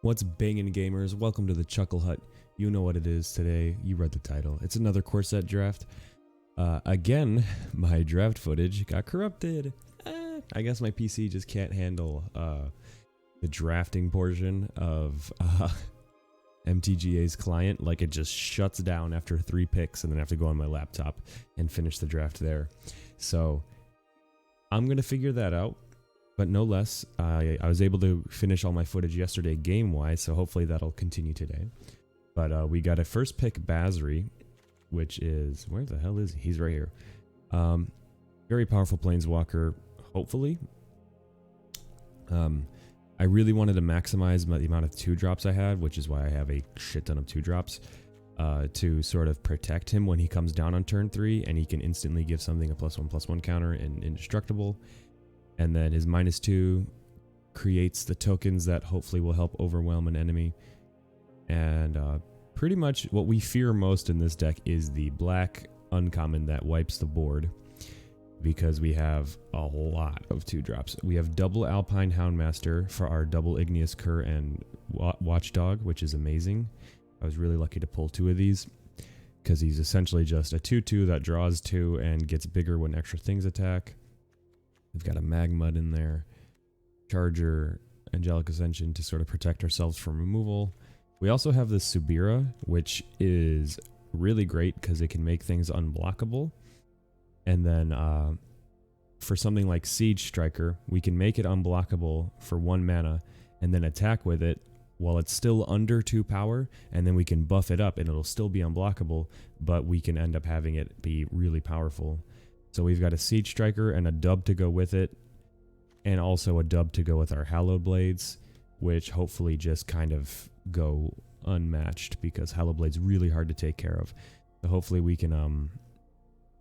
What's bangin' gamers? Welcome to the Chuckle Hut. You know what it is today. You read the title. It's another core set draft. Again, my draft footage got corrupted. I guess my PC just can't handle the drafting portion of MTGA's client. Like, it just shuts down after 3 picks, and then I have to go on my laptop and finish the draft there. So I'm gonna figure that out. But no less, I was able to finish all my footage yesterday game-wise, so hopefully that'll continue today. But we got a first pick Basri, which is... where the hell is he? He's right here. Very powerful planeswalker, hopefully. I really wanted to maximize the amount of 2-drops I had, which is why I have a shit ton of 2-drops, to sort of protect him when he comes down on turn 3, and he can instantly give something a +1/+1 counter and indestructible. And then his -2 creates the tokens that hopefully will help overwhelm an enemy. And pretty much what we fear most in this deck is the black uncommon that wipes the board, because we have a lot of 2-drops. We have double Alpine Houndmaster for our double Igneous Cur and Watchdog, which is amazing. I was really lucky to pull 2 of these, because he's essentially just a 2/2 that draws 2 and gets bigger when extra things attack. We've got a Magmud in there, Charger, Angelic Ascension to sort of protect ourselves from removal. We also have the Subira, which is really great because it can make things unblockable. And then for something like Siege Striker, we can make it unblockable for 1 mana and then attack with it while it's still under 2 power, and then we can buff it up and it'll still be unblockable, but we can end up having it be really powerful. So we've got a Siege Striker and a dub to go with it, and also a dub to go with our Hallowed Blades, which hopefully just kind of go unmatched because Hallowed Blade's really hard to take care of. So hopefully we can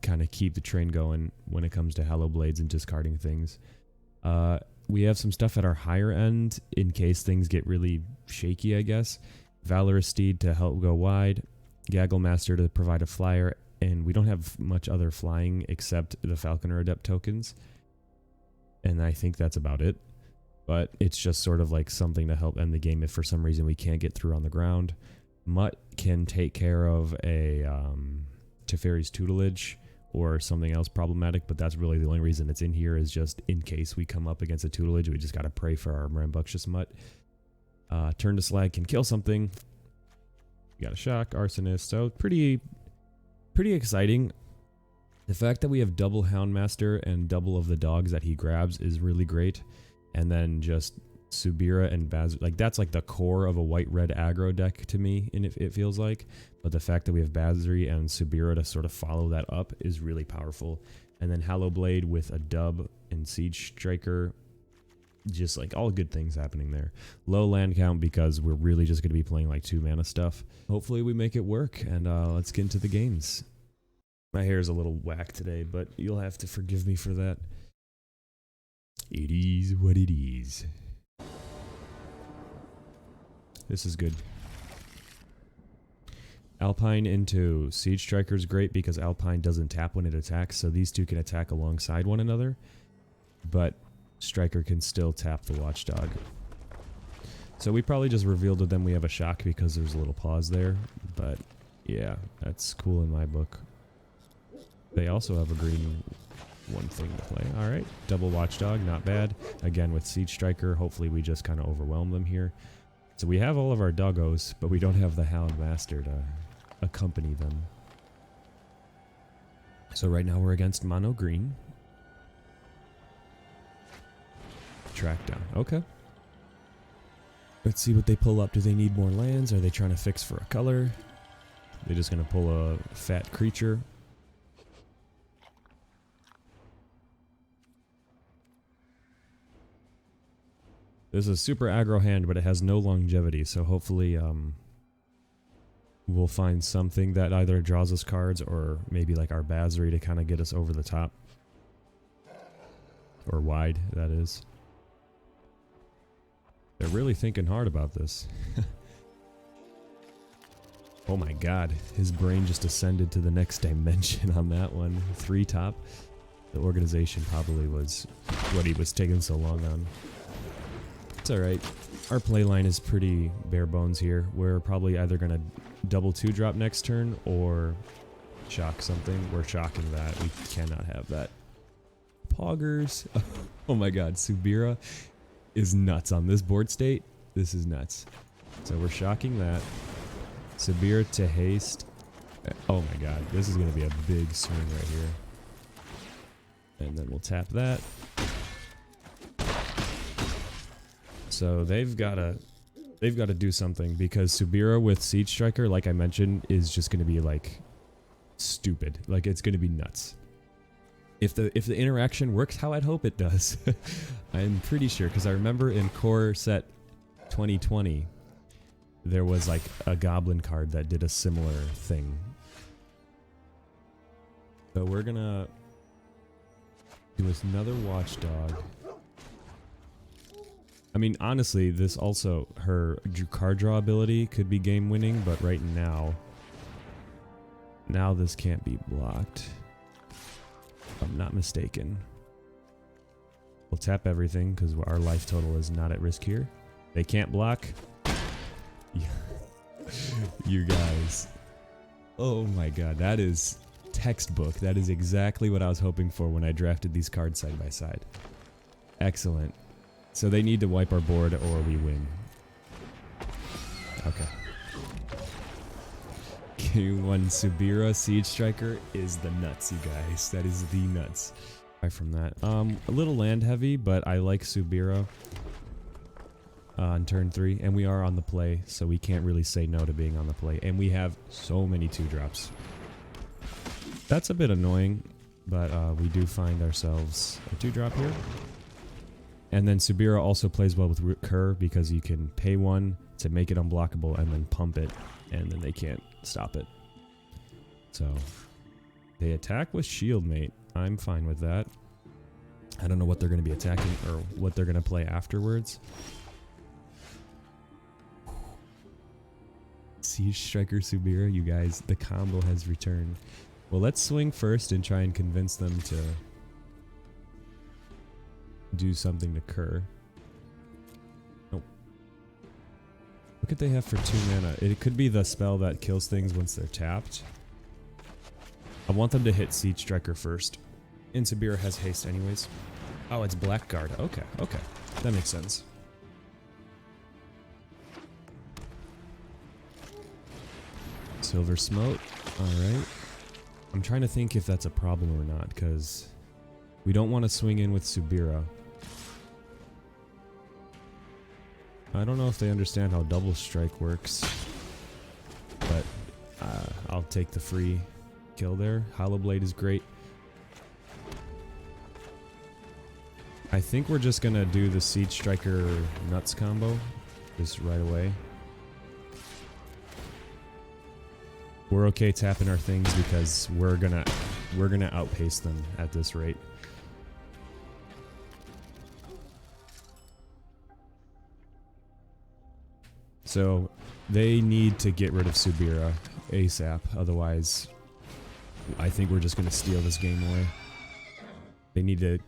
kind of keep the train going when it comes to Hallowed Blades and discarding things. We have some stuff at our higher end in case things get really shaky, I guess. Valorous Steed to help go wide, Gaggle Master to provide a flyer, and we don't have much other flying except the Falconer Adept tokens. And I think that's about it. But it's just sort of like something to help end the game if for some reason we can't get through on the ground. Mutt can take care of a Teferi's Tutelage or something else problematic, but that's really the only reason it's in here, is just in case we come up against a Tutelage. We just got to pray for our Rambunctious Mutt. Turn to Slag can kill something. We got a Shock, Arsonist, so pretty exciting. The fact that we have double Houndmaster and double of the dogs that he grabs is really great. And then just Subira and Basri, like that's like the core of a white-red aggro deck to me, and it feels like. But the fact that we have Basri and Subira to sort of follow that up is really powerful. And then Hallowed Blade with a dub and Siege Striker, just like all good things happening there. Low land count because we're really just going to be playing like 2-mana stuff. Hopefully we make it work, and let's get into the games. My hair is a little whack today, but you'll have to forgive me for that. It is what it is. This is good. Alpine into Siege Striker is great because Alpine doesn't tap when it attacks, so these two can attack alongside one another. But Striker can still tap the Watchdog. So we probably just revealed to them we have a Shock because there's a little pause there. But yeah, that's cool in my book. They also have a green one thing to play. Alright, double Watchdog, not bad. Again with Siege Striker, hopefully we just kind of overwhelm them here. So we have all of our doggos, but we don't have the Houndmaster to accompany them. So right now we're against mono green. Track down. Okay. Let's see what they pull up. Do they need more lands? Are they trying to fix for a color? They're just going to pull a fat creature. This is a super aggro hand, but it has no longevity, so hopefully we'll find something that either draws us cards or maybe like our Basri to kind of get us over the top. Or wide, that is. They're really thinking hard about this. Oh my god, his brain just ascended to the next dimension on that one. 3 top. The organization probably was what he was taking so long on. It's alright. Our play line is pretty bare bones here. We're probably either going to double 2-drop next turn or shock something. We're shocking that. We cannot have that. Poggers. Oh my god, Subira is nuts on this board state. This is nuts. So we're shocking that. Subira to haste. Oh my god, this is going to be a big swing right here. And then we'll tap that. So they've got to do something because Subira with Siege Striker, like I mentioned, is just going to be like stupid. Like it's going to be nuts. If the interaction works how I'd hope it does, I'm pretty sure, because I remember in core set 2020 there was like a goblin card that did a similar thing. So we're gonna do another watchdog. I mean, honestly, this also, her card draw ability could be game winning, but right now this can't be blocked. If I'm not mistaken. We'll tap everything because our life total is not at risk here. They can't block. You guys. Oh my god, that is textbook. That is exactly what I was hoping for when I drafted these cards side by side. Excellent. So they need to wipe our board or we win. Okay. Q1 Subira Siege Striker is the nuts, you guys. That is the nuts. Right from that. A little land heavy, but I like Subira on turn 3. And we are on the play, so we can't really say no to being on the play. And we have so many 2-drops. That's a bit annoying, but we do find ourselves a 2-drop here. And then Subira also plays well with Kerr because you can pay 1 to make it unblockable and then pump it, and then they can't stop it. So they attack with Shield Mate. I'm fine with that. I don't know what they're going to be attacking or what they're going to play afterwards. Siege Striker Subira, you guys, the combo has returned. Well, let's swing first and try and convince them to do something to Kerr. Nope. What could they have for 2 mana? It could be the spell that kills things once they're tapped. I want them to hit Siege Striker first. And Subira has haste anyways. Oh, it's Blackguard. Okay, okay. That makes sense. Silver Smote. Alright. I'm trying to think if that's a problem or not, because we don't want to swing in with Subira. I don't know if they understand how double strike works, but I'll take the free kill there. Hollow Blade is great. I think we're just gonna do the Siege Striker Nuts combo just right away. We're okay tapping our things because we're gonna outpace them at this rate. So they need to get rid of Subira ASAP, otherwise I think we're just going to steal this game away. They need to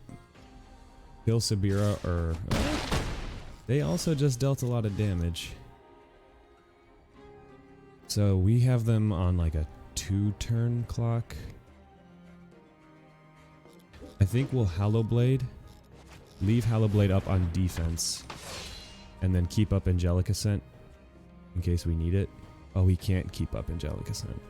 kill Subira or... they also just dealt a lot of damage. So we have them on like a 2-turn clock. I think we'll Hollow Blade, leave Hollow Blade up on defense, and then keep up Angelic Ascent in case we need it. Oh, we can't keep up Angelic Ascent.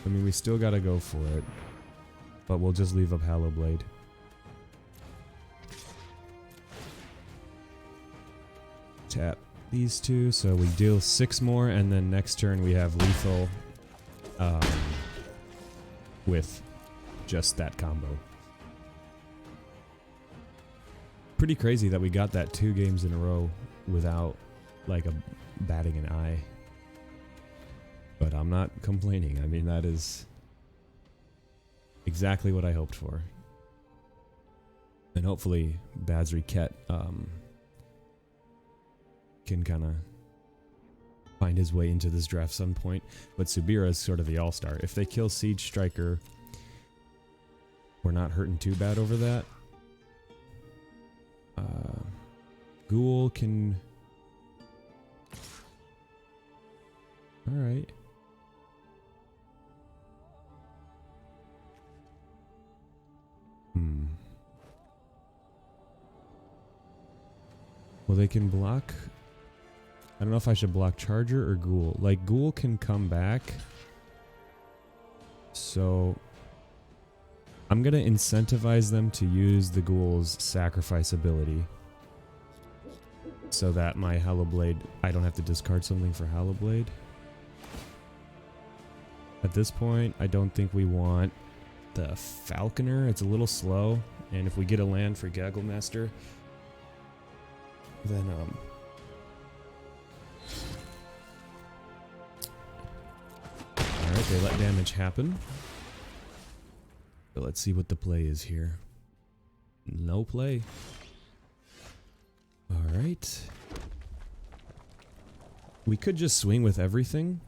I mean, we still gotta go for it, but we'll just leave up Hollow Blade. Tap these 2, so we deal 6 more, and then next turn we have lethal with just that combo. Pretty crazy that we got that 2 games in a row without like a batting an eye. But I'm not complaining. I mean, that is exactly what I hoped for. And hopefully Basri Ket can kind of find his way into this draft some point. But Subira is sort of the all-star. If they kill Siege Striker, we're not hurting too bad over that. Ghoul can... Alright. Well, they can block... I don't know if I should block Charger or Ghoul. Like, Ghoul can come back. So... I'm gonna incentivize them to use the Ghoul's sacrifice ability. So that my Hollow Blade... I don't have to discard something for Hollow Blade. At this point, I don't think we want the Falconer. It's a little slow. And if we get a land for Gaggle Master... Then, Alright, they let damage happen. So let's see what the play is here. No play. Alright. We could just swing with everything.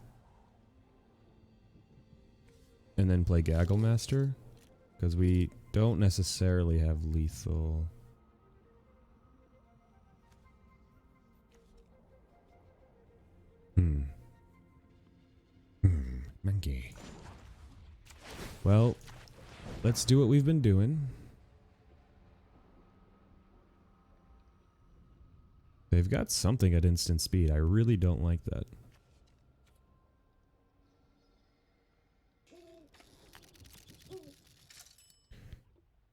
And then play Gaggle Master. Because we don't necessarily have lethal... Monkey. Well, let's do what we've been doing. They've got something at instant speed. I really don't like that.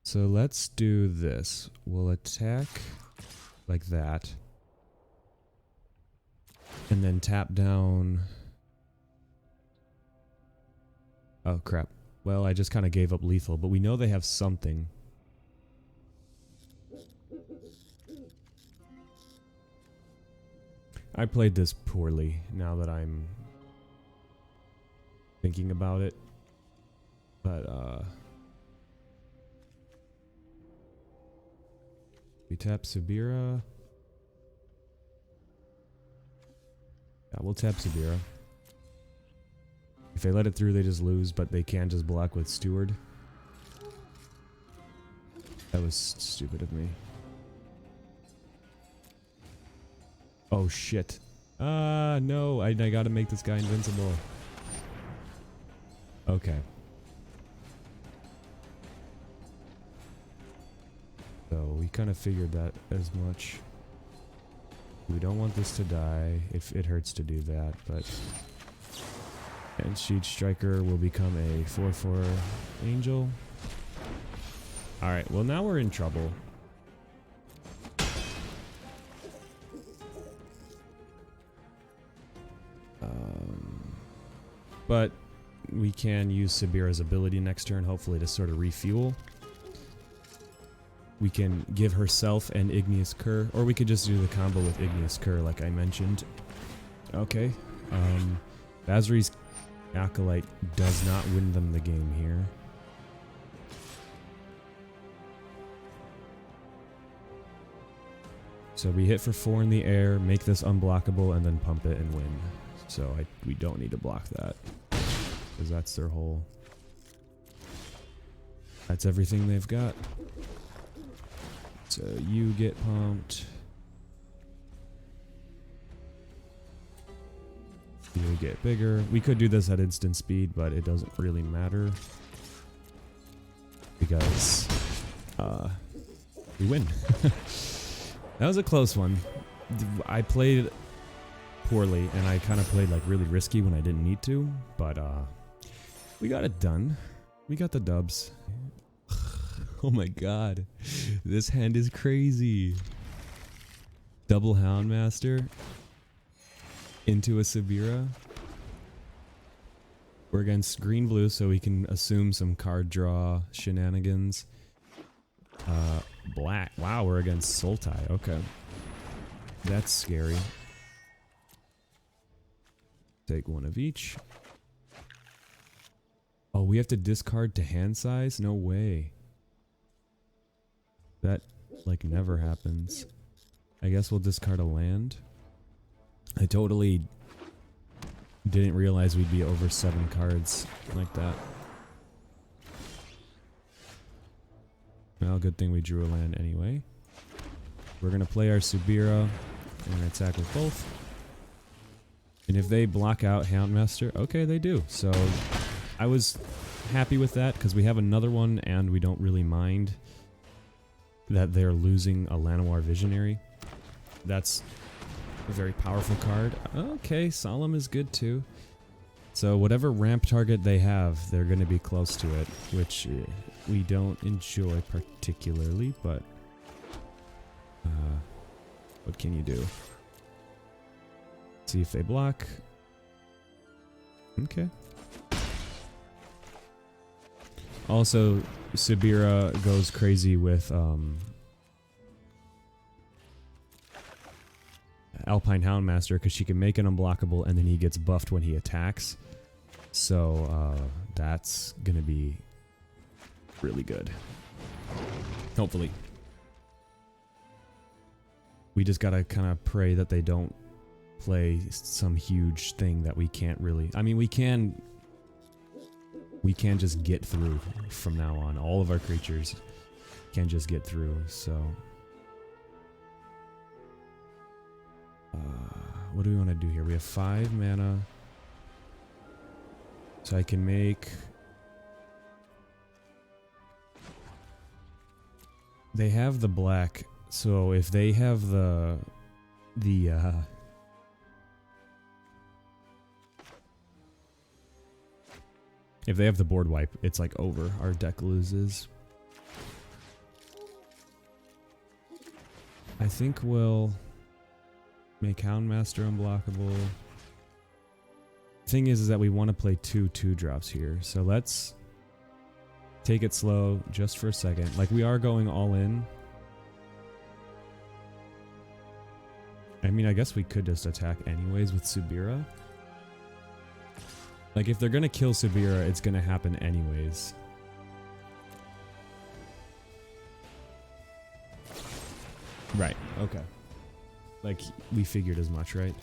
So let's do this. We'll attack like that. And then tap down... Oh crap. Well, I just kind of gave up lethal, but we know they have something. I played this poorly now that I'm thinking about it. But we tap Subira. Yeah, we'll tap Subira. If they let it through, they just lose, but they can just block with Steward. That was stupid of me. Oh shit. No, I gotta make this guy invincible. Okay. So we kind of figured that as much. We don't want this to die. If it hurts to do that, but... And Sheet Striker will become a 4/4 angel. Alright, well now we're in trouble. But we can use Subira's ability next turn, hopefully to sort of refuel. We can give herself an Igneous Cur, or we could just do the combo with Igneous Cur like I mentioned. Okay. Basri's Acolyte does not win them the game here. So we hit for 4 in the air, make this unblockable, and then pump it and win. So we don't need to block that. Because that's their whole... That's everything they've got. So you get pumped. You get bigger. We could do this at instant speed, but it doesn't really matter. Because we win. That was a close one. I played poorly, and I kind of played like really risky when I didn't need to, but we got it done. We got the dubs. Oh my god. This hand is crazy. Double Houndmaster into a Subira. We're against green-blue, so we can assume some card draw shenanigans. Black. Wow, we're against Sultai. Okay. That's scary. Take one of each. Oh, we have to discard to hand size? No way. That, like, never happens. I guess we'll discard a land. I totally didn't realize we'd be over 7 cards like that. Well, good thing we drew a land anyway. We're going to play our Subira and attack with both. And if they block out Houndmaster, okay, they do. So I was happy with that because we have another one and we don't really mind that they're losing a Llanowar Visionary. That's a very powerful card. Okay, Solemn is good too. So whatever ramp target they have, they're going to be close to it, which we don't enjoy particularly, but what can you do? See if they block. Okay. Also, Subira goes crazy with Alpine Houndmaster because she can make it unblockable and then he gets buffed when he attacks. So that's gonna be really good. Hopefully. We just gotta kind of pray that they don't play some huge thing that we can't really... I mean, we can just get through from now on. All of our creatures can just get through, so... what do we want to do here? We have 5 mana. So I can make... They have the black, so if they have the if they have the board wipe, it's like over. Our deck loses. I think we'll make Houndmaster unblockable. Thing is that we want to play 2 2-drops here. So let's take it slow just for a second. Like, we are going all in. I mean, I guess we could just attack anyways with Subira. Like, if they're gonna kill Subira, it's gonna happen anyways. Right, okay. Like, we figured as much, right?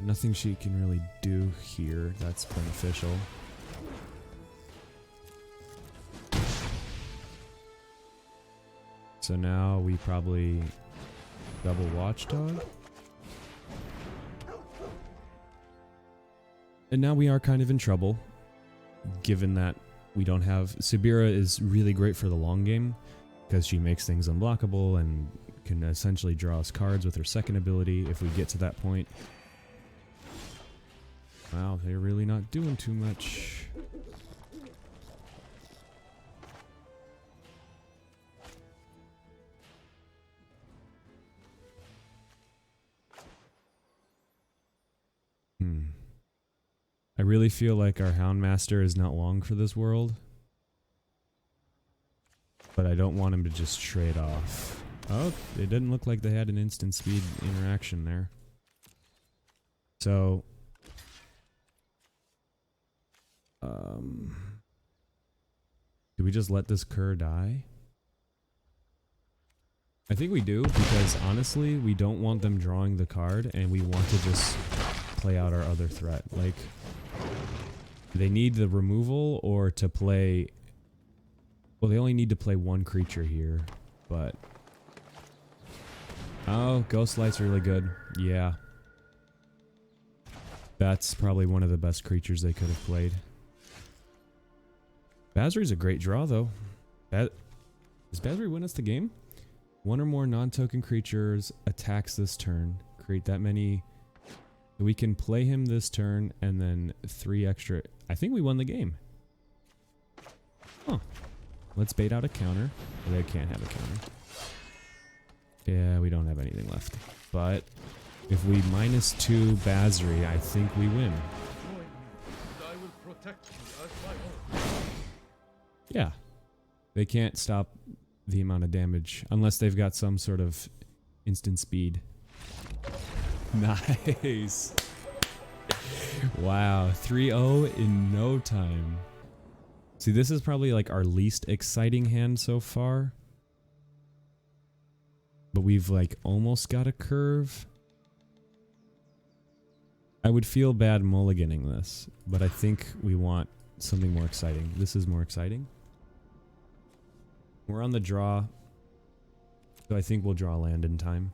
Nothing she can really do here that's beneficial. So now we probably double Watchdog. And now we are kind of in trouble, given that we don't have... Subira is really great for the long game, because she makes things unblockable and can essentially draw us cards with her second ability if we get to that point. Wow, they're really not doing too much. I really feel like our Houndmaster is not long for this world. But I don't want him to just trade off. Oh, it didn't look like they had an instant speed interaction there. So... do we just let this cur die? I think we do, because honestly, we don't want them drawing the card, and we want to just play out our other threat. Like, they need the removal or to play... Well, they only need to play 1 creature here, but... Oh, Ghost Light's really good. Yeah. That's probably one of the best creatures they could have played. Basri's a great draw, though. Does Basri win us the game? 1 or more non-token creatures attacks this turn. Create that many... We can play him this turn, and then 3 extra... I think we won the game. Huh. Let's bait out a counter. They can't have a counter. Yeah, we don't have anything left. But if we -2 Basri, I think we win. Yeah. They can't stop the amount of damage unless they've got some sort of instant speed. Nice. Wow, 3-0 in no time. See, this is probably like our least exciting hand so far. But we've like almost got a curve. I would feel bad mulliganing this, but I think we want something more exciting. This is more exciting. We're on the draw. So I think we'll draw land in time.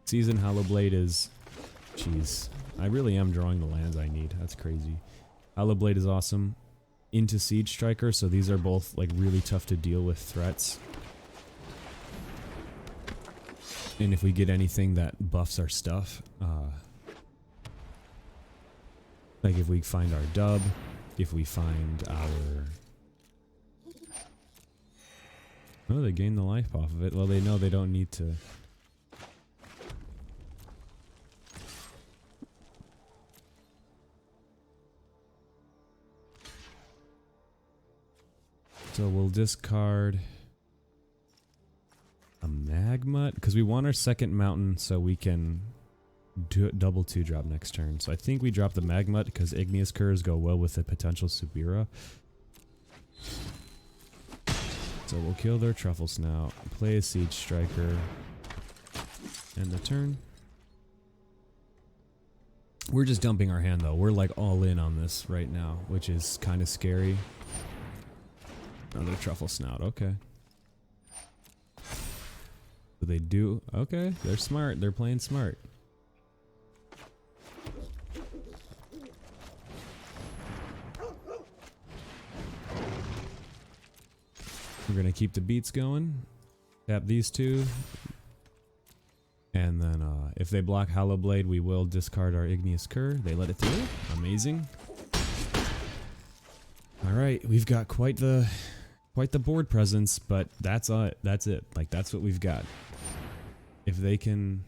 Season Hollow Blade is... Jeez. I really am drawing the lands I need. That's crazy. Hollow Blade is awesome. Into Siege Striker, so these are both like really tough to deal with threats. And if we get anything that buffs our stuff, like if we find our dub, if we find our... Oh, they gain the life off of it. Well, they know they don't need to... So we'll discard a Magma, because we want our second mountain so we can do double 2-drop next turn. So I think we drop the Magma because Igneous Curs go well with the potential Subira. So we'll kill their Truffle Snout, play a Siege Striker, end the turn. We're just dumping our hand though. We're like all in on this right now, which is kind of scary. Another Truffle Snout, okay. So they do, okay, they're smart, they're playing smart. We're gonna keep the beats going. Tap these two. And then if they block Hollow Blade, we will discard our Igneous Cur. They let it through. Amazing. Alright, we've got quite the board presence, but that's it. Like that's what we've got. If they can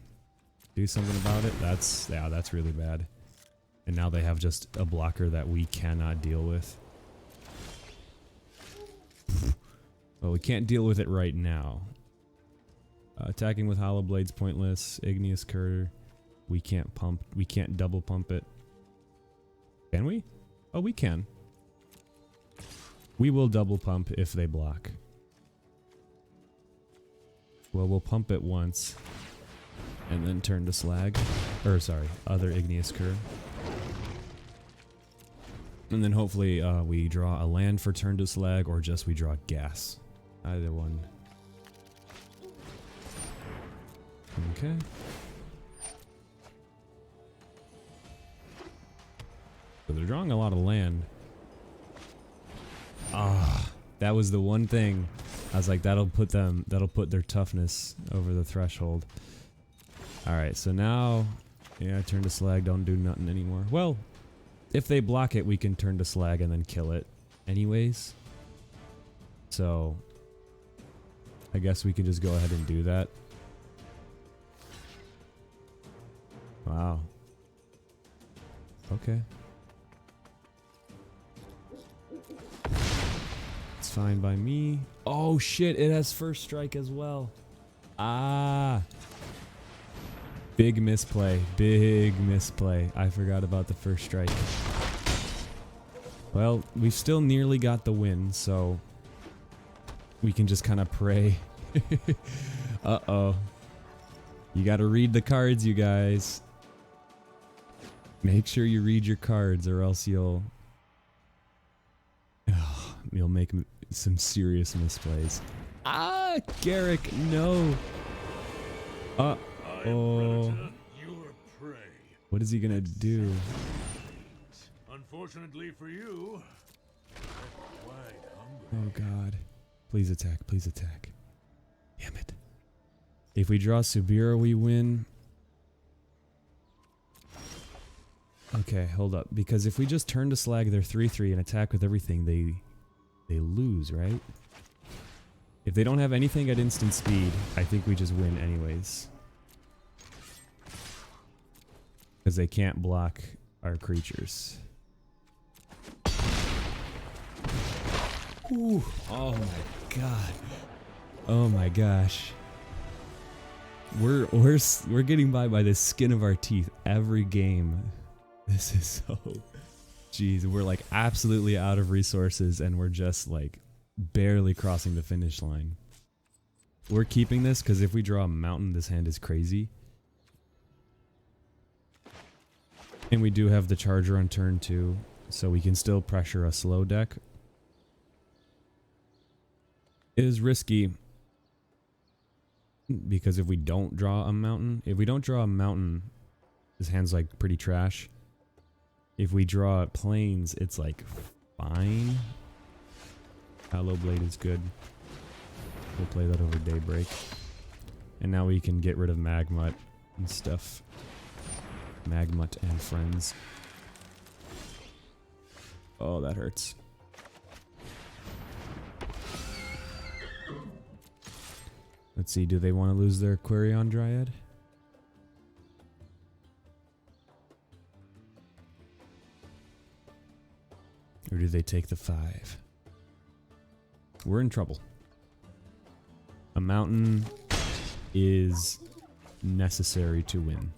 do something about it, that's really bad. And now they have just a blocker that we cannot deal with. Well, we can't deal with it right now. Attacking with Hollow Blade's pointless. Igneous Cur, we can't double pump it. Can we? Oh, we can. We will double pump if they block. Well, we'll pump it once and then turn to slag. Or sorry, other Igneous Cur. And then hopefully we draw a land for turn to slag, or just we draw gas. Either one. Okay. So they're drawing a lot of land. Ah, that was the one thing. I was like, that'll put their toughness over the threshold. Alright, so now, yeah, turn to slag, don't do nothing anymore. Well, if they block it, we can turn to slag and then kill it anyways. So, I guess we can just go ahead and do that. Wow. Okay. It's fine by me. Oh shit, it has first strike as well. Ah. Big misplay. Big misplay. I forgot about the first strike. Well, we've still nearly got the win, so we can just kind of pray. Uh-oh. You gotta read the cards, you guys. Make sure you read your cards, or else you'll make some serious misplays. Ah, Garrick, no. Uh-oh. What is he gonna do? Unfortunately for you, oh god. Please attack, please attack. Damn it. If we draw Subira, we win. Okay, hold up. Because if we just turn to slag their 3/3 and attack with everything, they lose, right? If they don't have anything at instant speed, I think we just win anyways. Because they can't block our creatures. Ooh, oh my god. Oh my gosh. We're getting by the skin of our teeth every game. This is so... Jeez, we're like absolutely out of resources and we're just like barely crossing the finish line. We're keeping this because if we draw a mountain, this hand is crazy. And we do have the charger on turn 2, so we can still pressure a slow deck. It is risky. because if we don't draw a mountain, his hand's like pretty trash. If we draw plains, it's like fine. Hollow Blade is good. We'll play that over Daybreak. And now we can get rid of Magmut and stuff. Magmut and friends. Oh, that hurts. Let's see, do they want to lose their Quirion Dryad? Or do they take the 5? We're in trouble. A mountain is necessary to win.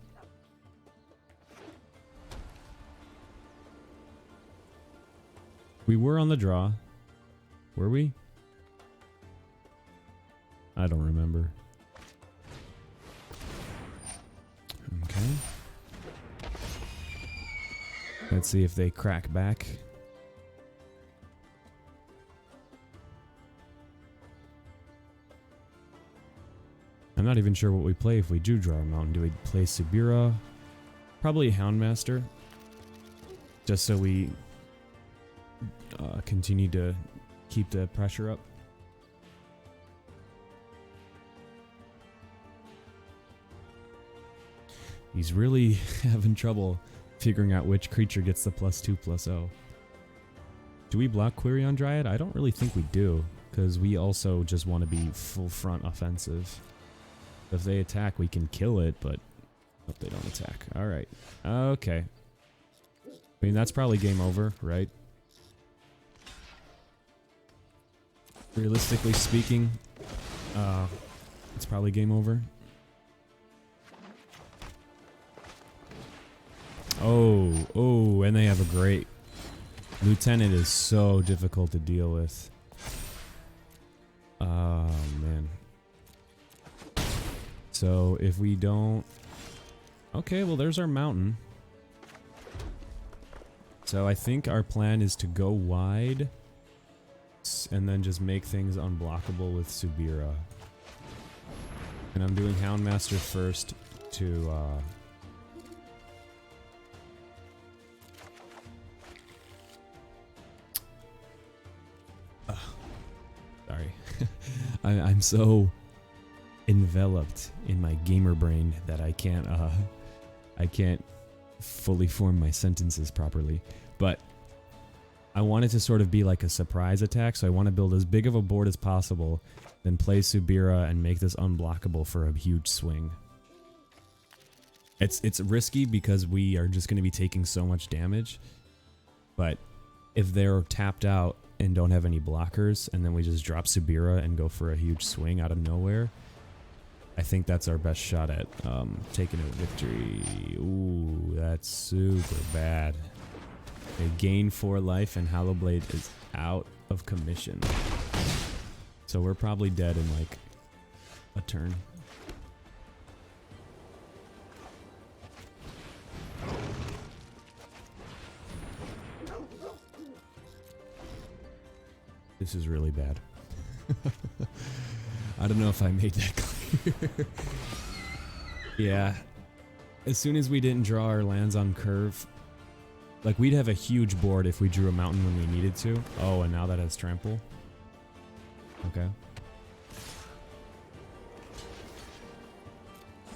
We were on the draw. Were we? I don't remember. Okay. Let's see if they crack back. I'm not even sure what we play if we do draw a mountain. Do we play Subira? Probably Houndmaster. Just so we continue to keep the pressure up. He's really having trouble figuring out which creature gets the +2/+0. Do we block Quirion Dryad? I don't really think we do, because we also just want to be full front offensive. If they attack, we can kill it, but hope they don't attack. Alright. Okay. I mean, that's probably game over, right? Realistically speaking, it's probably game over. Oh, and they have a great... Lieutenant is so difficult to deal with. Oh, man. So, if we don't... Okay, well, there's our mountain. So, I think our plan is to go wide and then just make things unblockable with Subira. And I'm doing Houndmaster first to... Sorry. I'm so enveloped in my gamer brain that I can't fully form my sentences properly. But I want it to sort of be like a surprise attack, so I want to build as big of a board as possible, then play Subira and make this unblockable for a huge swing. It's risky because we are just going to be taking so much damage, but if they're tapped out and don't have any blockers, and then we just drop Subira and go for a huge swing out of nowhere, I think that's our best shot at taking a victory. Ooh, that's super bad. They gain 4 life and Hollow Blade is out of commission. So we're probably dead in like a turn. This is really bad. I don't know if I made that clear. Yeah. As soon as we didn't draw our lands on curve, like we'd have a huge board if we drew a mountain when we needed to. Oh, and now that has trample. Okay.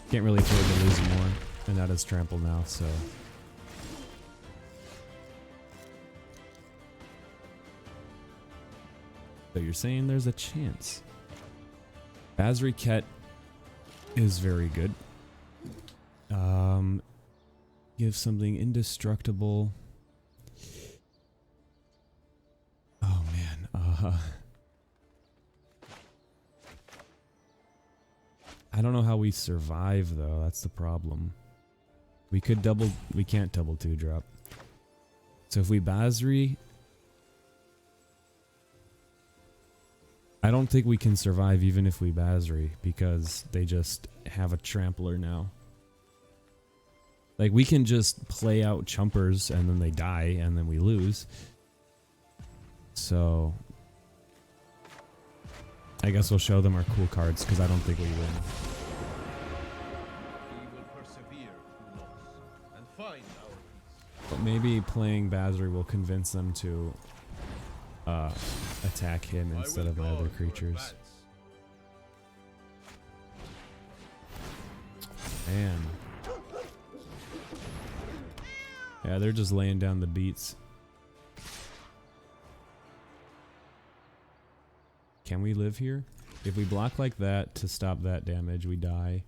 Can't really afford to lose more. And that has trample now, so... So you're saying there's a chance. Basri Ket is very good. Give something indestructible. Oh man. I don't know how we survive though. That's the problem. We can't double 2-drop. So if we Basri, I don't think we can survive even if we Basri, because they just have a trampler now. Like, we can just play out chumpers and then they die and then we lose. So, I guess we'll show them our cool cards because I don't think we win. We will persevere through loss and find our peace. But maybe playing Basri will convince them to attack him instead of my other creatures. Man. Yeah, they're just laying down the beats. Can we live here? If we block like that to stop that damage, we die.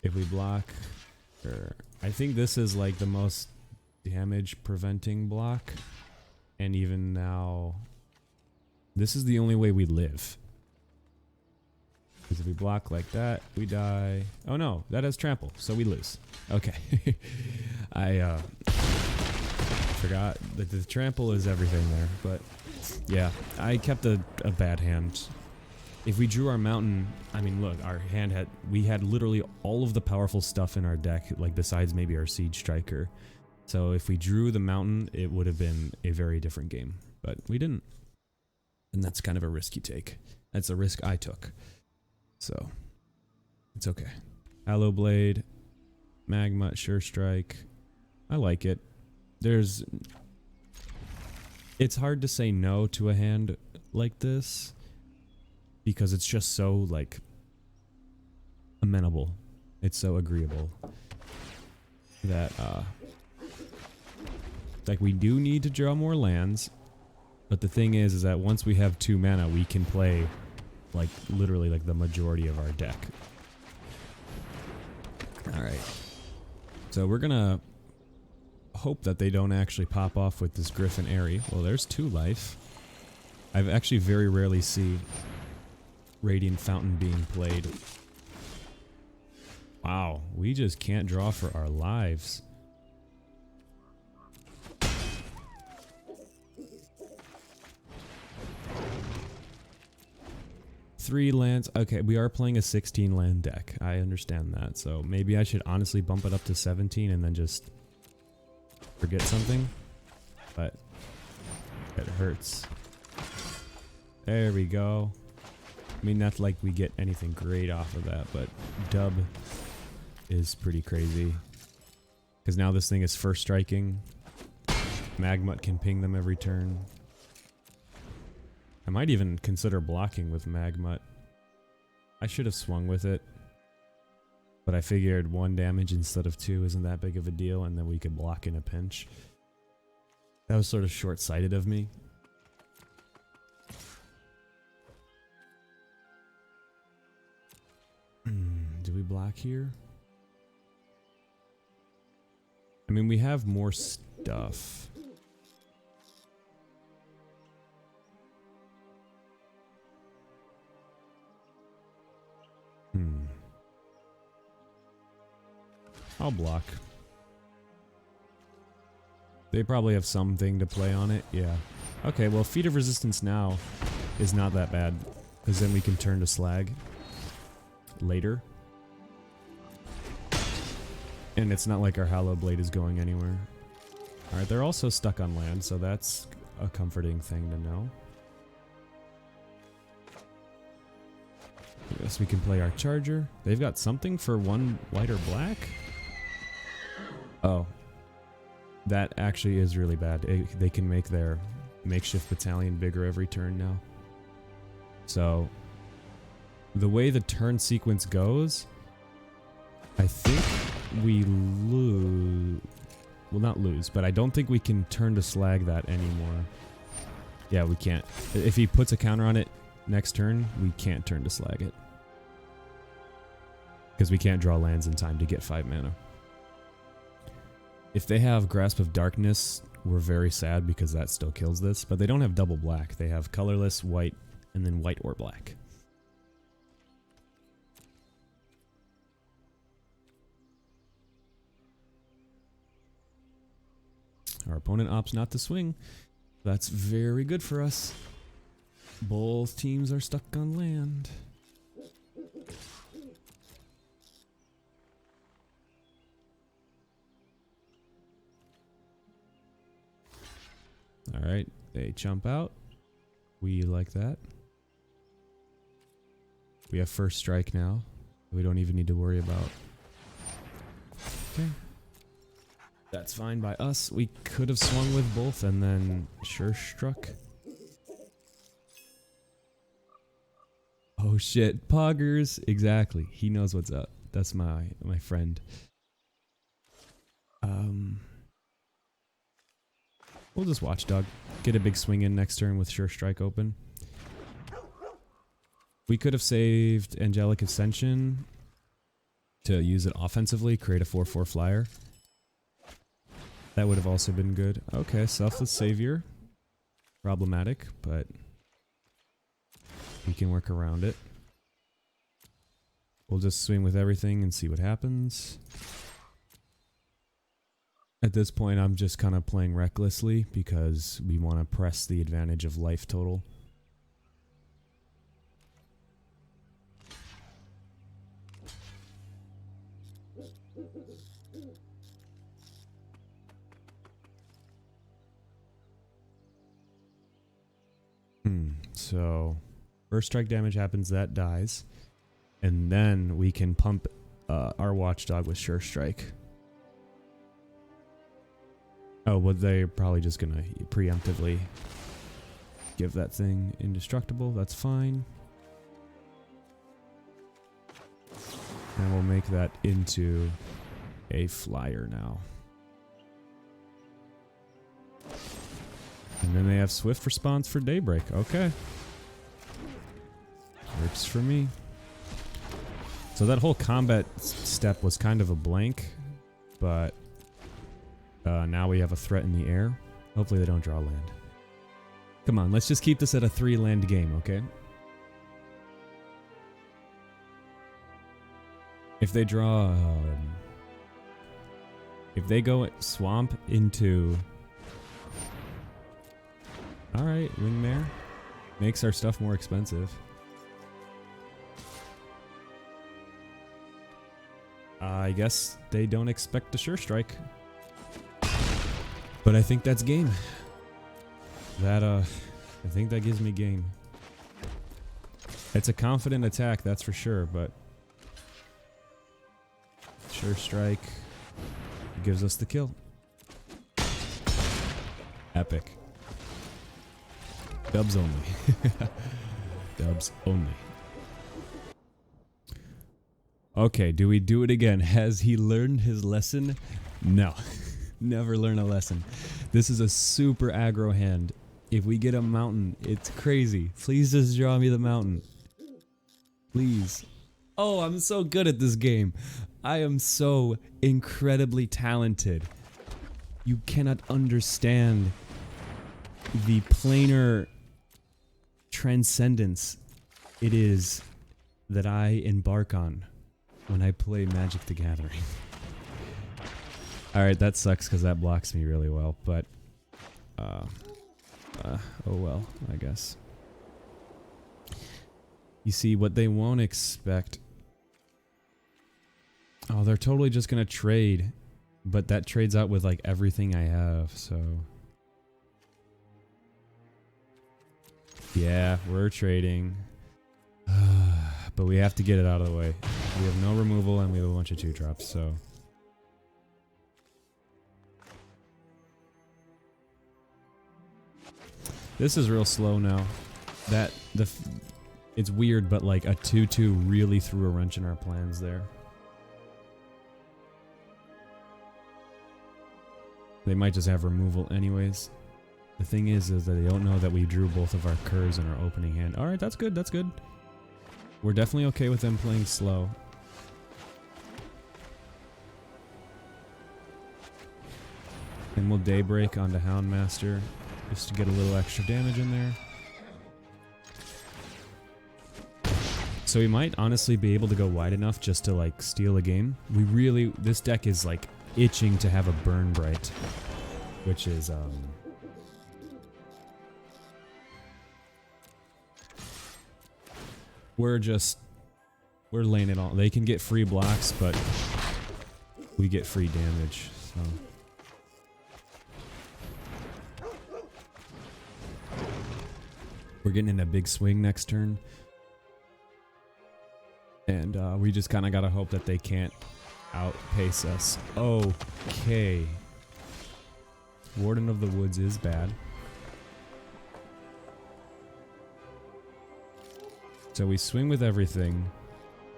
If we block... I think this is like the most damage preventing block. And even now... This is the only way we live. Because if we block like that, we die. Oh no, that has trample, so we lose. Okay. I forgot that the trample is everything there, but yeah, I kept a bad hand. If we drew our mountain, I mean look, our hand we had literally all of the powerful stuff in our deck, like besides maybe our siege striker. So if we drew the mountain, it would have been a very different game, but we didn't. And that's kind of a risky take. That's a risk I took. So, it's okay. Hallow Blade, Magma, Sure Strike. I like it. It's hard to say no to a hand like this because it's just so, like, amenable. It's so agreeable that, like, we do need to draw more lands, but the thing is that once we have 2 mana, we can play like literally like the majority of our deck. Alright. So we're gonna hope that they don't actually pop off with this Griffin Airy. Well, there's 2 life. I've actually very rarely see Radiant Fountain being played. Wow, we just can't draw for our lives. Three lands. Okay, we are playing a 16 land deck. I understand that. So maybe I should honestly bump it up to 17 and then just forget something. But it hurts. There we go. I mean, not like we get anything great off of that, but dub is pretty crazy. Because now this thing is first striking. Magmut can ping them every turn. I might even consider blocking with Magmut. I should have swung with it. But I figured 1 damage instead of 2 isn't that big of a deal, and then we could block in a pinch. That was sort of short-sighted of me. Do we block here? I mean, we have more stuff. I'll block. They probably have something to play on it. Yeah. Okay, well, Feat of Resistance now is not that bad, because then we can turn to Slag later. And it's not like our Hallow Blade is going anywhere. Alright, they're also stuck on land, so that's a comforting thing to know. I guess we can play our Charger. They've got something for 1 white or black? Oh. That actually is really bad. They can make their makeshift battalion bigger every turn now. So, the way the turn sequence goes, I think we lose. Well, not lose, but I don't think we can turn to Slag that anymore. Yeah, we can't. If he puts a counter on it next turn, we can't turn to Slag it. Because we can't draw lands in time to get 5 mana. If they have Grasp of Darkness, we're very sad because that still kills this. But they don't have double black. They have colorless, white, and then white or black. Our opponent opts not to swing. That's very good for us. Both teams are stuck on land. Alright, they jump out. We like that. We have first strike now. We don't even need to worry about. Okay. That's fine by us. We could have swung with both and then sure struck. Oh shit, Poggers. Exactly. He knows what's up. That's my friend. We'll just watchdog. Get a big swing in next turn with sure strike open. We could have saved Angelic Ascension to use it offensively, create a 4/4 flyer. That would have also been good. Okay, Selfless Savior. Problematic, but we can work around it. We'll just swing with everything and see what happens. At this point, I'm just kind of playing recklessly because we want to press the advantage of life total. So, first strike damage happens, that dies. And then we can pump our watchdog with sure strike. Oh, well, they're probably just gonna preemptively give that thing indestructible. That's fine. And we'll make that into a flyer now. And then they have swift response for Daybreak. Okay. Works for me. So that whole combat step was kind of a blank, but now we have a threat in the air. Hopefully they don't draw land. Come on, let's just keep this at a 3-land game, okay? If they draw... if they go swamp into... Alright, Wingmare. Makes our stuff more expensive. I guess they don't expect a sure strike. But I think that's game. That, I think that gives me game. It's a confident attack, that's for sure, but... Sure strike gives us the kill. Epic. Dubs only. Dubs only. Okay, do we do it again? Has he learned his lesson? No. Never learn a lesson. This is a super aggro hand. If we get a mountain, it's crazy. Please just draw me the mountain. Please. Oh, I'm so good at this game. I am so incredibly talented. You cannot understand the planar transcendence it is that I embark on when I play Magic the Gathering. Alright, that sucks because that blocks me really well, but oh well, I guess. You see, what they won't expect... Oh, they're totally just gonna trade, but that trades out with like everything I have, so... Yeah, we're trading. But we have to get it out of the way. We have no removal and we have a bunch of 2-drops, so... This is real slow now. It's weird, but like a 2/2 really threw a wrench in our plans there. They might just have removal anyways. The thing is that they don't know that we drew both of our curves in our opening hand. Alright, that's good, that's good. We're definitely okay with them playing slow. And we'll Daybreak onto Houndmaster, just to get a little extra damage in there. So we might honestly be able to go wide enough just to like steal a game. We really, this deck is like itching to have a Burn Bright, which is we're laying it all. They can get free blocks, but we get free damage, so. We're getting in a big swing next turn. And we just kind of got to hope that they can't outpace us. Okay. Warden of the Woods is bad. So we swing with everything.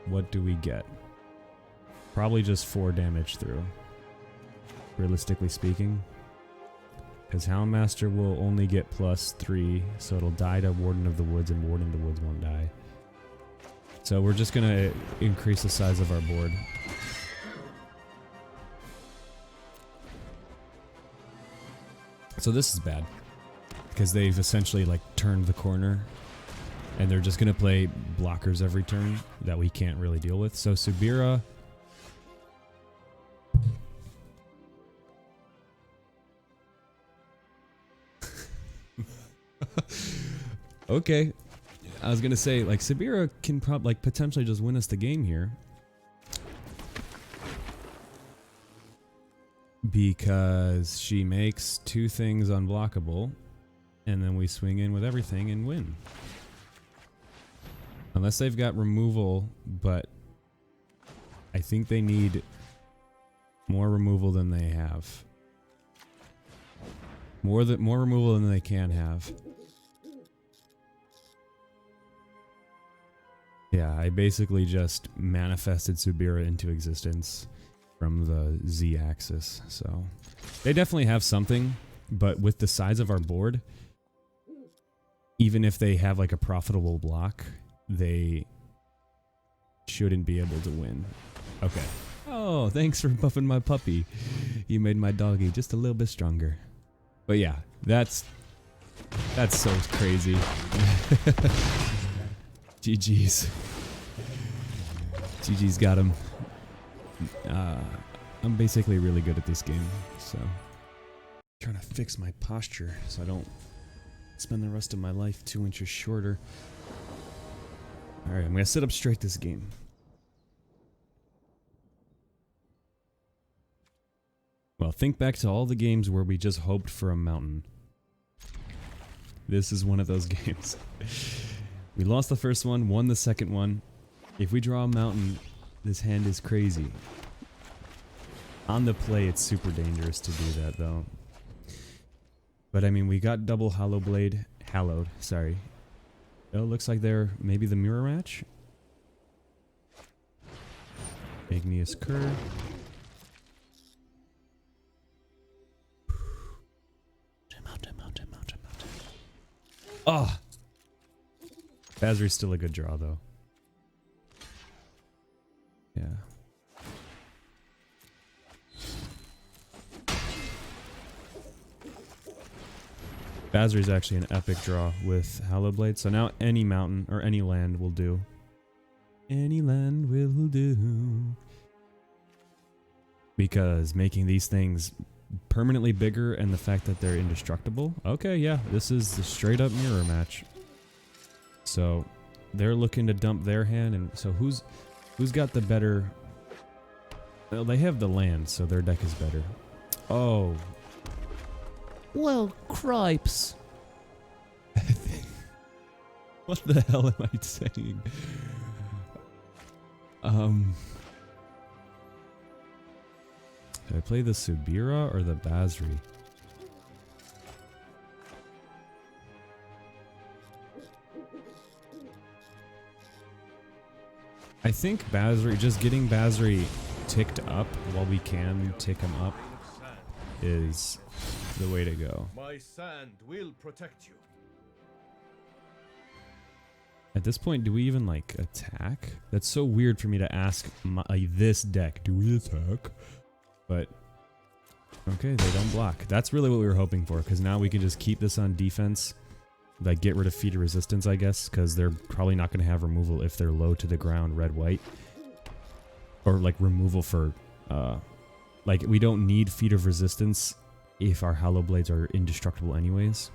What do we get? Probably just 4 damage through. Realistically speaking. Because Houndmaster will only get +3, so it'll die to Warden of the Woods, and Warden of the Woods won't die. So we're just going to increase the size of our board. So this is bad. Because they've essentially like turned the corner. And they're just going to play blockers every turn that we can't really deal with. So Subira... Okay. I was gonna say, like, Subira can potentially just win us the game here. Because she makes 2 things unblockable, and then we swing in with everything and win. Unless they've got removal, but I think they need more removal than they have. More removal than they can have. Yeah, I basically just manifested Subira into existence from the Z-axis, so... They definitely have something, but with the size of our board, even if they have like a profitable block, they shouldn't be able to win. Okay. Oh, thanks for buffing my puppy. You made my doggy just a little bit stronger. But yeah, that's so crazy. GG's. GG's got him. I'm basically really good at this game, so... trying to fix my posture so I don't spend the rest of my life 2 inches shorter. Alright, I'm gonna sit up straight this game. Well, think back to all the games where we just hoped for a mountain. This is one of those games. We lost the first one, won the second one. If we draw a mountain, this hand is crazy. On the play, it's super dangerous to do that, though. But I mean, we got double Hallowed, sorry. Oh, looks like they're maybe the mirror match. Igneous Cur. Oh! Basri's still a good draw, though. Yeah. Basri's actually an epic draw with Hallowed Blade, so now any mountain or any land will do. Any land will do. Because making these things permanently bigger and the fact that they're indestructible. Okay, yeah, this is the straight up mirror match. So they're looking to dump their hand, and so who's got the better? Well, they have the land, so their deck is better. Oh. Well, cripes. What the hell am I saying? Did I play the Subira or the Basri? I think Basri, just getting Basri ticked up while we can tick him up is the way to go. My sand will protect you. At this point, do we even like attack? That's so weird for me to ask this deck. Do we attack? But okay, they don't block. That's really what we were hoping for, because now we can just keep this on defense. Like get rid of feat of resistance, I guess, because they're probably not going to have removal if they're low to the ground, red-white. Or like removal for, like we don't need feat of resistance if our Hollow Blades are indestructible anyways.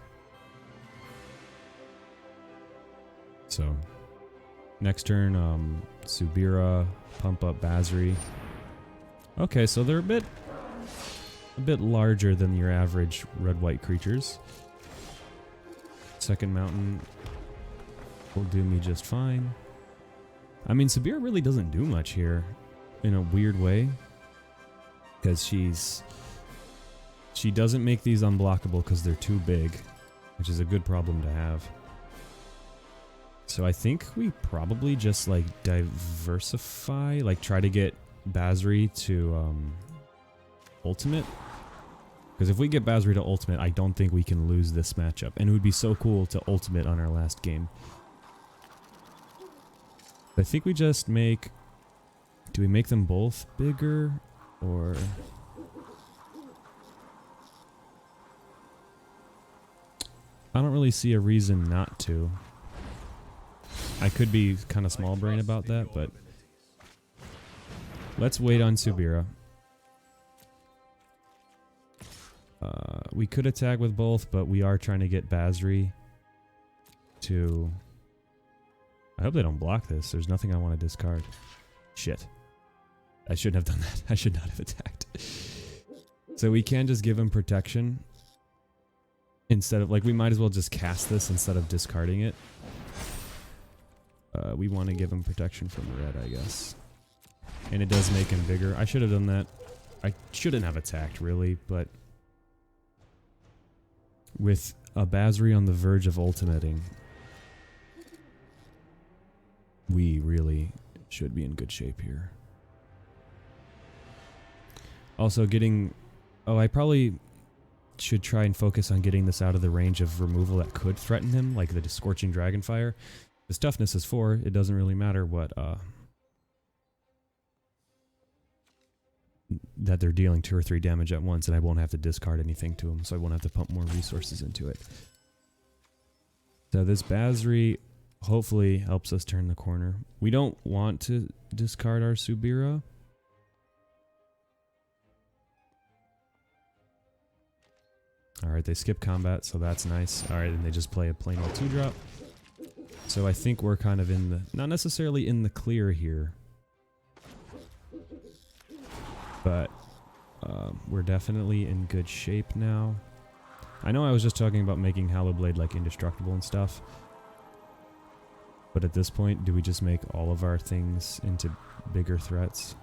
So, next turn, Subira, pump up Basri. Okay, so they're a bit larger than your average red-white creatures. Second mountain will do me just fine. I mean, Subira really doesn't do much here in a weird way. Because she doesn't make these unblockable because they're too big, which is a good problem to have. So I think we probably just like diversify, like try to get Basri to ultimate. Because if we get Basri to ultimate, I don't think we can lose this matchup. And it would be so cool to ultimate on our last game. I think we just make... Do we make them both bigger? Or... I don't really see a reason not to. I could be kind of small brain about that, but... Let's wait on Subira. We could attack with both, but we are trying to get Basri to... I hope they don't block this. There's nothing I want to discard. Shit. I shouldn't have done that. I should not have attacked. So we can just give him protection. Instead of... Like, we might as well just cast this instead of discarding it. We want to give him protection from red, I guess. And it does make him bigger. I should have done that. I shouldn't have attacked, really, but... With a Basri on the verge of ultimating, we really should be in good shape here. Also getting... Oh, I probably should try and focus on getting this out of the range of removal that could threaten him, like the Scorching Dragonfire. His toughness is 4, it doesn't really matter what, that they're dealing 2 or 3 damage at once, and I won't have to discard anything to him, so I won't have to pump more resources into it. So this Basri hopefully helps us turn the corner. We don't want to discard our Subira. Alright, they skip combat, so that's nice. Alright, and they just play a plain old 2-drop. So I think we're kind of in the... Not necessarily in the clear here. But we're definitely in good shape now. I know I was just talking about making Hallowblade like indestructible and stuff. But at this point, do we just make all of our things into bigger threats?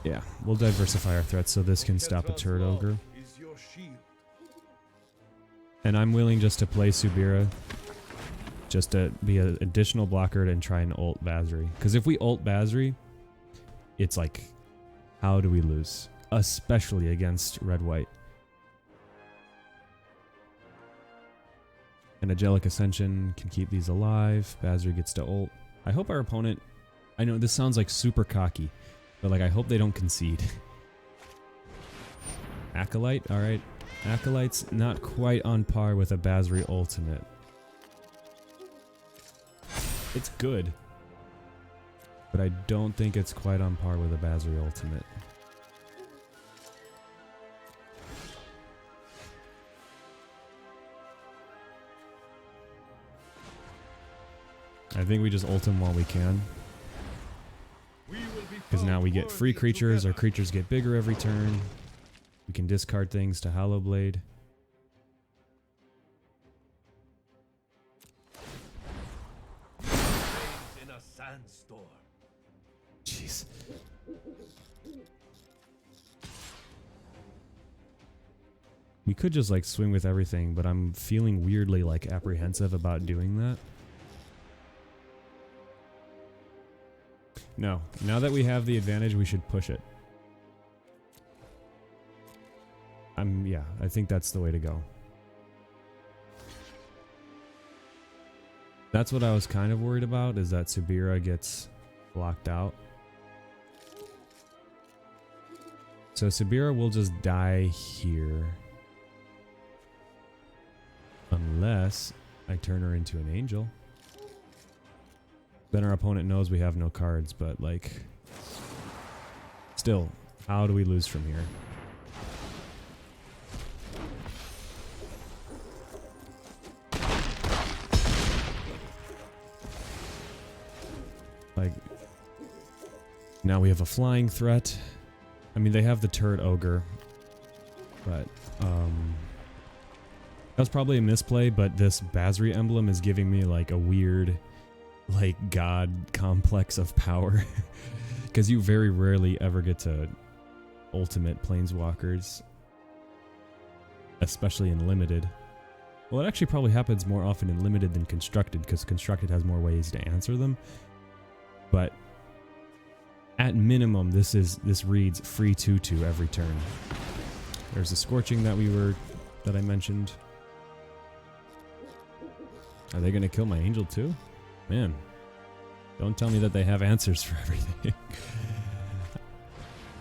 Yeah, we'll diversify our threats so this can stop a turret ogre. And I'm willing just to play Subira. Just to be an additional blocker and try and ult Basri. Because if we ult Basri, it's like, how do we lose? Especially against red-white. An Angelic Ascension can keep these alive. Basri gets to ult. I hope our opponent... I know this sounds like super cocky, but like I hope they don't concede. Acolyte, alright. Acolyte's not quite on par with a Basri ultimate. It's good, but I don't think it's quite on par with a Basri ultimate. I think we just ult him while we can. Because now we get free creatures, our creatures get bigger every turn. We can discard things to Hallowblade. Jeez. We could just like swing with everything, but I'm feeling weirdly like apprehensive about doing that. No, now that we have the advantage, we should push it. Yeah, I think that's the way to go. That's what I was kind of worried about, is that Subira gets blocked out. So Subira will just die here. Unless I turn her into an angel. Then our opponent knows we have no cards, but like... Still, how do we lose from here? Like... Now we have a flying threat. I mean, they have the turret ogre. But, That was probably a misplay, but this Basri emblem is giving me like a weird, like, god complex of power. Because you very rarely ever get to ultimate planeswalkers. Especially in limited. Well, it actually probably happens more often in limited than constructed, because constructed has more ways to answer them. But at minimum, this reads free 2/2 every turn. There's the scorching that I mentioned. Are they gonna kill my angel too? Man, don't tell me that they have answers for everything.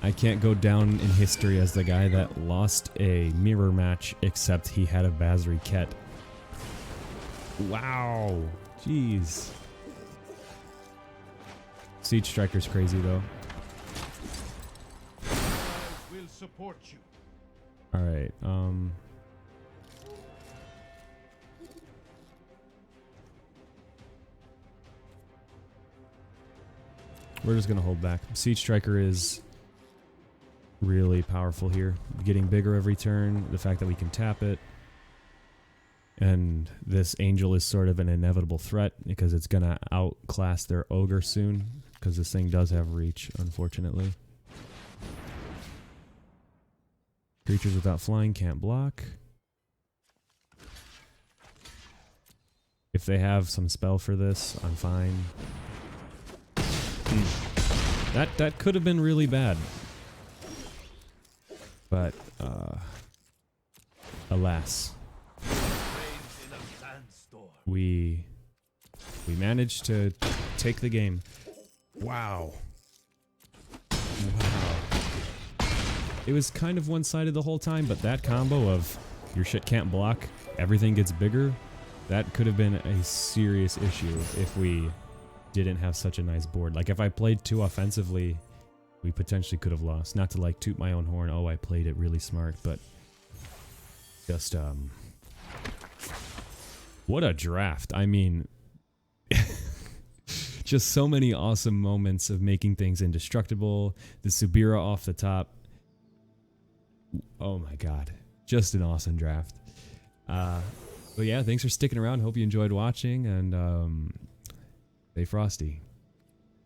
I can't go down in history as the guy that lost a mirror match, except he had a Basri Ket. Wow, jeez. Siege Striker's crazy though. I will support you. All right. We're just gonna hold back. Siege Striker is really powerful here. Getting bigger every turn. The fact that we can tap it. And this angel is sort of an inevitable threat because it's gonna outclass their ogre soon. Because this thing does have reach, unfortunately. Creatures without flying can't block. If they have some spell for this, I'm fine. That could have been really bad. But, alas. We managed to take the game. Wow. Wow. It was kind of one-sided the whole time, but that combo of your shit can't block, everything gets bigger, that could have been a serious issue if we didn't have such a nice board. Like, if I played too offensively, we potentially could have lost. Not to, like, toot my own horn, oh, I played it really smart, but just, what a draft. I mean, just so many awesome moments of making things indestructible. The Subira off the top. Oh my god. Just an awesome draft. But yeah, thanks for sticking around. Hope you enjoyed watching, and stay frosty.